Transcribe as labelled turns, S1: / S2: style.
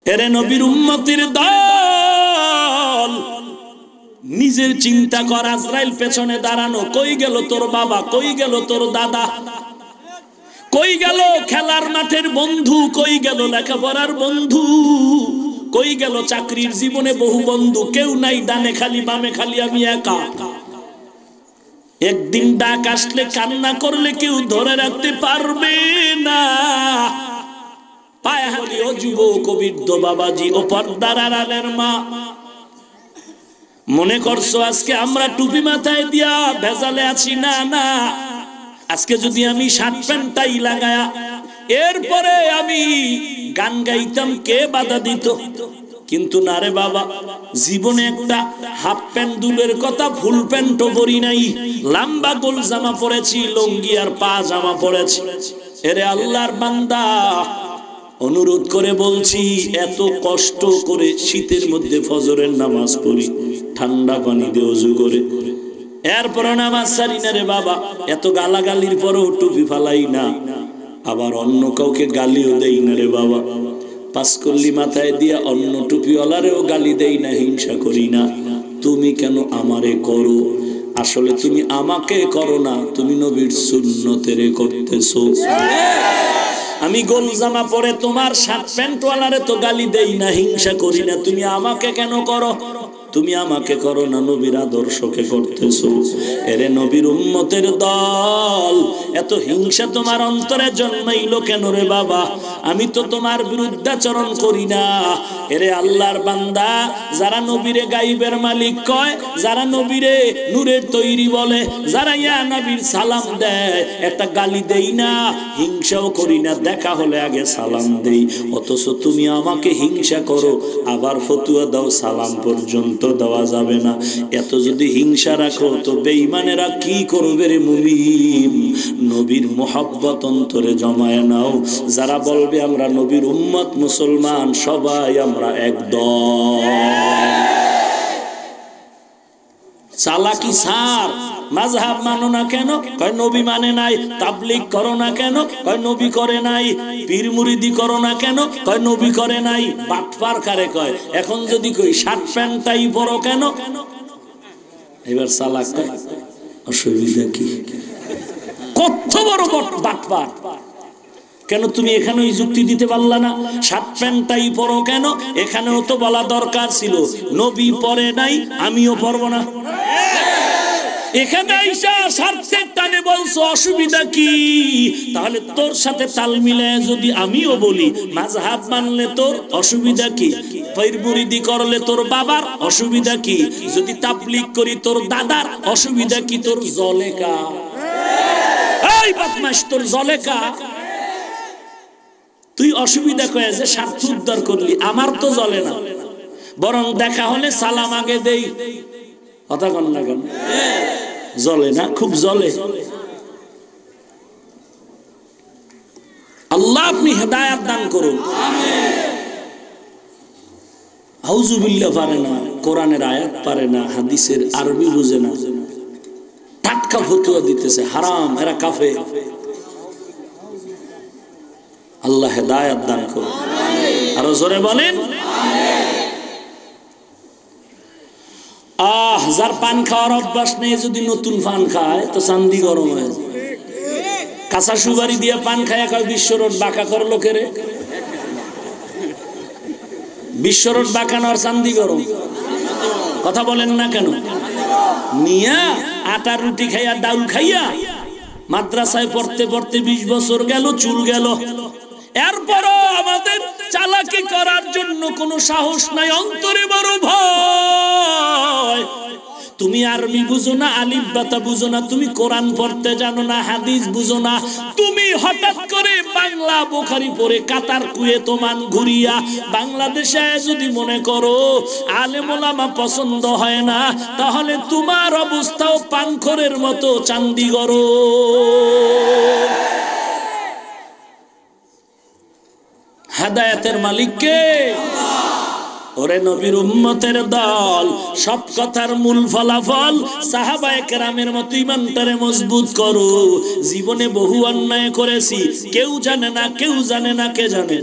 S1: এরে নবীর উম্মতের দল, নিজের চিন্তা কর। আজরাইল পেছনে দাঁড়ানো, কই গেল তোর বাবা, কই গেল তোর দাদা, কই গেল খেলার মাঠের বন্ধু, কই গেল লেখাপড়ার বন্ধু, কই গেল চাকরির জীবনে বহু বন্ধু, কেউ নাই, ডানে খালি বামে খালি আমি একা। একদিন ডাক আসলে কান্না করলে কেউ ধরে রাখতে পারবে না। পায়ে হালি ও যুবক, বৃদ্ধ বাবাজি, ও পর্দার আড়ালের মা, মনে করছো আজকে আমরা টুপি মাথায় দিয়া ভেজালে আছি? না না, আজকে যদি আমি শার্ট প্যান্ট টাই লাগায়া এরপরে আমি গান গাইতাম, কে বাধা দিত? কিন্তু না রে বাবা, জীবনে একটা হাফ প্যান্ট দুলের কথা, ফুল প্যান্টও পরি নাই, লম্বা গোল জামা পরেছি, লুঙ্গি আর পা জামা পরেছি। এরে আল্লাহর বান্দা, অনুরোধ করে বলছি, এত কষ্ট করে শীতের মধ্যে ফজরের নামাজ পড়ি, ঠান্ডা পানি দিয়ে ওযু করে, এরপর নামাজ ছাড়ি না রে বাবা। এত গালাগালির পরেও টুপি ফালাই না, আবার অন্য কাউকে গালিও দেই না রে বাবা। পাঁচকল্লি মাথায় দিয়া অন্য টুপিওয়ালারেও গালি দেই না, হিংসা করি না। তুমি কেন আমারে করো? আসলে তুমি আমাকে করো না, তুমি নবীর সুন্নতের করতেছো। আমি গোল জামা পরে তোমার শার্ট প্যান্ট ওয়ালারে তো গালি দেই না, হিংসা করি না, তুমি আমাকে কেন করো? তুমি আমাকে করো না, নবীর আদর্শকে করতেছো। এরে নবীর উম্মতের দল, এত হিংসা তোমার অন্তরে জন্মাইলো কেন রে বাবা? আমি তো তোমার বিরুদ্ধাচরণ করি না। এরে আল্লাহর বান্দা, যারা নবীরে গাইবের মালিক কয়, যারা নবীরে নূরের তৈরি বলে, যারা ইয়া নবীর সালাম দেয়, একটা গালি দেই না, হিংসাও করি না, দেখা হলে আগে সালাম দেই। অথচ তুমি আমাকে হিংসা করো, আবার ফতুয়া দাও সালাম পর্যন্ত দেওয়া যাবে না। এত যদি হিংসা রাখো তো বেঈমানেরা কি করবে রে মুমিন? নবীর মোহাব্বত অন্তরে জমায় নাও। যারা বলবে আমরা নবীর উম্মত, মুসলমান সবাই আমরা একদম। চালাকি সার, মাযহাব মানো না কেন? কয় নবী মানে নাই। তাবলীগ করো না কেন? কয় নবী করে নাই। পীর মুরিদি করো না কেন? কয় নবী করে নাই। বাটপার কারে কয়? এখন যদি কই শার্ট প্যান্ট টাই পরো কেন? এবার চালাক কয় অসুবিধা কি? কত বড় বাটপার! কেন তুমি এখানে ওই যুক্তি দিতে পারলা না? শার্ট প্যান্ট টাই পরো কেন? এখানেও তো বলা দরকার ছিল, নবী পরে নাই, আমিও পরবো না। এখানে আইসা স্বার্থের টানে বলছো, অসুবিধা কি? তাহলে তোর সাথে তাল মিলায় যদি আমিও বলি মাযহাব মানলে তোর অসুবিধা কি? পীর মুরিদি করলে তোর বাবার অসুবিধা কি? যদি তাবলীগ করি তোর দাদার অসুবিধা কি? তোর জলেকা এই বদমাশ, তোর জলেকা। তুই অসুবিধা কয়ে যে স্বার্থ উদ্ধার করলি, আমার তো জ্বলে না। বরং দেখা হলে সালাম আগে দেই। কথা কন না কেন? জ্বলে না, খুব জ্বলে। আল্লাহ আপনি হেদায়েত দান করুন। আউযুবিল্লাহ পারে না, কোরআনের আয়াত পারে না, হাদিসের আরবি বুঝে না, টাটকা ফতোয়া দিতেছে, হারাম, এরা কাফের। আল্লাহ হেদায়েত দান করুন। আরো জোরে বলেন যার পান খাওয়ার অভ্যাস নেই যদি নতুন পান খায় তো চান্দি গরম হয়ে যায়। কাঁচা সুপারি দিয়ে পান খায় কয় বিশ্ব রোড বাঁকা করলো কে রে? বিশ্ব রোড বাঁকানো আর চান্দি গরম, কথা বলেন না কেন? মিয়া আটার রুটি খাইয়া ডাউল খাইয়া মাদ্রাসায় পড়তে পড়তে 20 বছর গেল, চুল গেল, এরপরও আমাদের চালাকি করার জন্য কোনো সাহস নাই, অন্তরে বড় ভয়। তুমি আরবি বুঝো না, আলিফ বাতা বুঝো না, তুমি কোরআন পড়তে জানো না, হাদিস বুঝো না, তুমি হঠাৎ করে বাংলা বুখারী পড়ে কাতার কুয়েত ওমান ঘুরিয়া বাংলাদেশে যদি মনে করো আলেম ওলামা পছন্দ হয় না, তাহলে তোমার অবস্থাও পানখোরের মতো চান্দি গরম। হেদায়েতের মালিক কে? ওরে নবীর উম্মতের দল, সব কথার মূল ফলাফল সাহাবায়ে কেরামের মতো ঈমানটারে মজবুত করো। জীবনে বহু অন্যায় করেছি, কেউ জানে না, কেউ জানে না, কে জানে?